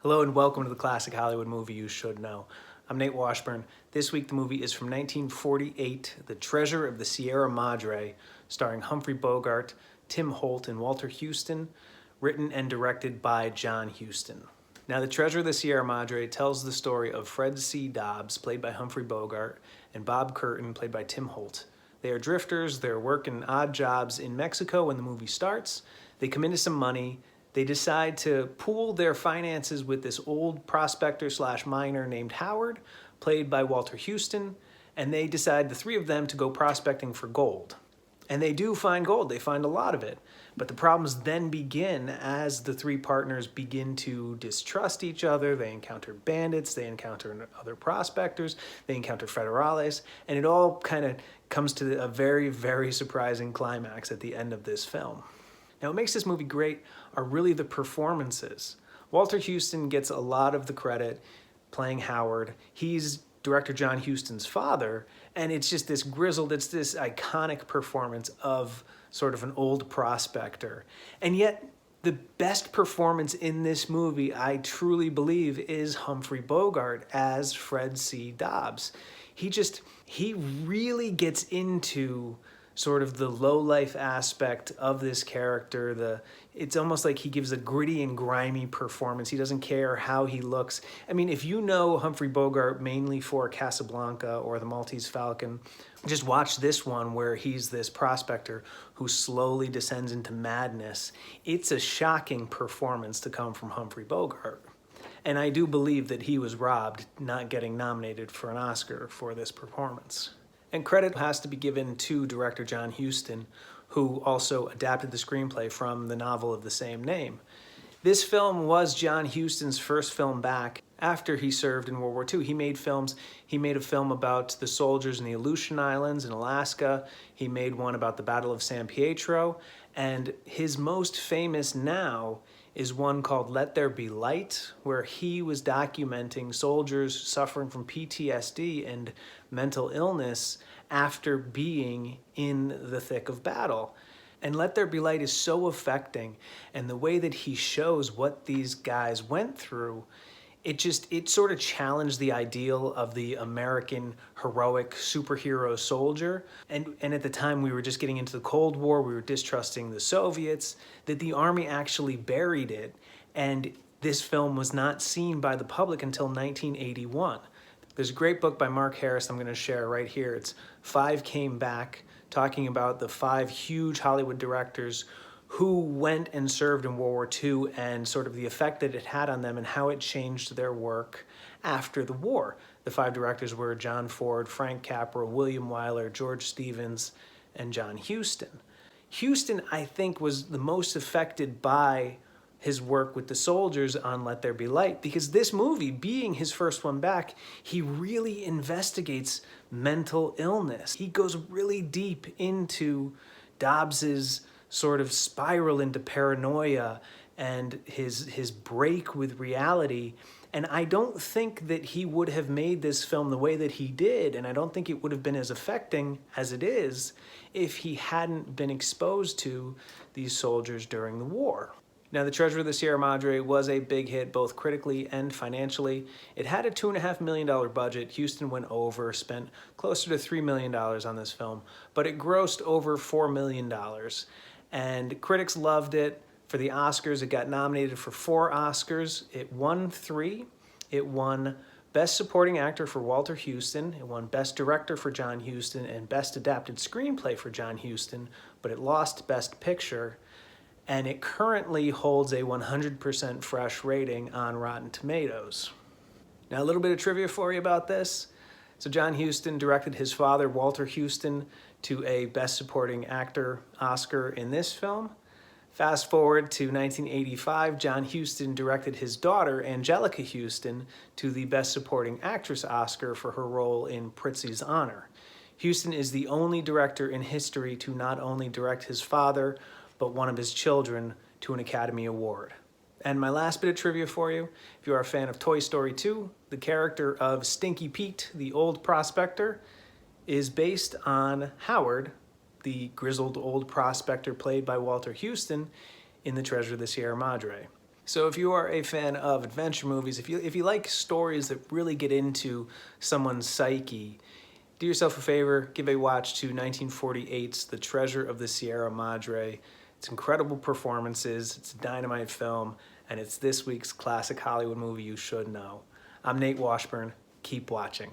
Hello and welcome to the Classic Hollywood Movie You Should Know. I'm Nate Washburn. This week the movie is from 1948, The Treasure of the Sierra Madre, starring Humphrey Bogart, Tim Holt, and Walter Huston, written and directed by John Huston. Now, The Treasure of the Sierra Madre tells the story of Fred C. Dobbs, played by Humphrey Bogart, and Bob Curtin, played by Tim Holt. They are drifters, they're working odd jobs in Mexico when the movie starts. They come into some money. They decide to pool their finances with this old prospector slash miner named Howard, played by Walter Huston, and they decide, the three of them, to go prospecting for gold. And they do find gold, they find a lot of it. But the problems then begin as the three partners begin to distrust each other. They encounter bandits, they encounter other prospectors, they encounter federales, and it all kind of comes to a very, very surprising climax at the end of this film. Now, what makes this movie great are really the performances. Walter Huston gets a lot of the credit playing Howard. He's director John Huston's father, and it's just this grizzled, it's this iconic performance of sort of an old prospector. And yet, the best performance in this movie, I truly believe, is Humphrey Bogart as Fred C. Dobbs. He really gets into sort of the low-life aspect of this character. It's almost like he gives a gritty and grimy performance. He doesn't care how he looks. I mean, if you know Humphrey Bogart mainly for Casablanca or The Maltese Falcon, just watch this one where he's this prospector who slowly descends into madness. It's a shocking performance to come from Humphrey Bogart. And I do believe that he was robbed not getting nominated for an Oscar for this performance. And credit has to be given to director John Huston, who also adapted the screenplay from the novel of the same name. This film was John Huston's first film back after he served in World War II. He made films. He made a film about the soldiers in the Aleutian Islands in Alaska. He made one about the Battle of San Pietro. And his most famous now is one called Let There Be Light, where he was documenting soldiers suffering from PTSD and mental illness after being in the thick of battle. And Let There Be Light is so affecting, and the way that he shows what these guys went through, it sort of challenged the ideal of the American heroic superhero soldier. And at the time we were just getting into the Cold War, we were distrusting the Soviets, that the Army actually buried it. And this film was not seen by the public until 1981. There's a great book by Mark Harris I'm going to share right here. It's 5 Came Back, talking about the 5 huge Hollywood directors who went and served in World War II and sort of the effect that it had on them and how it changed their work after the war. The 5 directors were John Ford, Frank Capra, William Wyler, George Stevens, and John Huston. Huston, I think, was the most affected by his work with the soldiers on Let There Be Light, because this movie, being his first one back, he really investigates mental illness. He goes really deep into Dobbs's sort of spiral into paranoia and his break with reality. And I don't think that he would have made this film the way that he did, and I don't think it would have been as affecting as it is if he hadn't been exposed to these soldiers during the war. Now, The Treasure of the Sierra Madre was a big hit, both critically and financially. It had a $2.5 million budget. Huston went over, spent closer to $3 million on this film, but it grossed over $4 million. And critics loved it. For the Oscars, it got nominated for 4 Oscars. It won 3. It won Best Supporting Actor for Walter Huston. It won Best Director for John Huston and Best Adapted Screenplay for John Huston, but it lost Best Picture. And it currently holds a 100% fresh rating on Rotten Tomatoes. Now, a little bit of trivia for you about this. So John Huston directed his father, Walter Huston, to a Best Supporting Actor Oscar in this film. Fast forward to 1985, John Huston directed his daughter, Angelica Huston, to the Best Supporting Actress Oscar for her role in Prizzi's Honor. Huston is the only director in history to not only direct his father, but one of his children to an Academy Award. And my last bit of trivia for you, if you are a fan of Toy Story 2, the character of Stinky Pete, the old prospector, is based on Howard, the grizzled old prospector played by Walter Huston in The Treasure of the Sierra Madre. So if you are a fan of adventure movies, if you like stories that really get into someone's psyche, do yourself a favor, give a watch to 1948's The Treasure of the Sierra Madre. It's incredible performances, it's a dynamite film, and it's this week's classic Hollywood movie you should know. I'm Nate Washburn. Keep watching.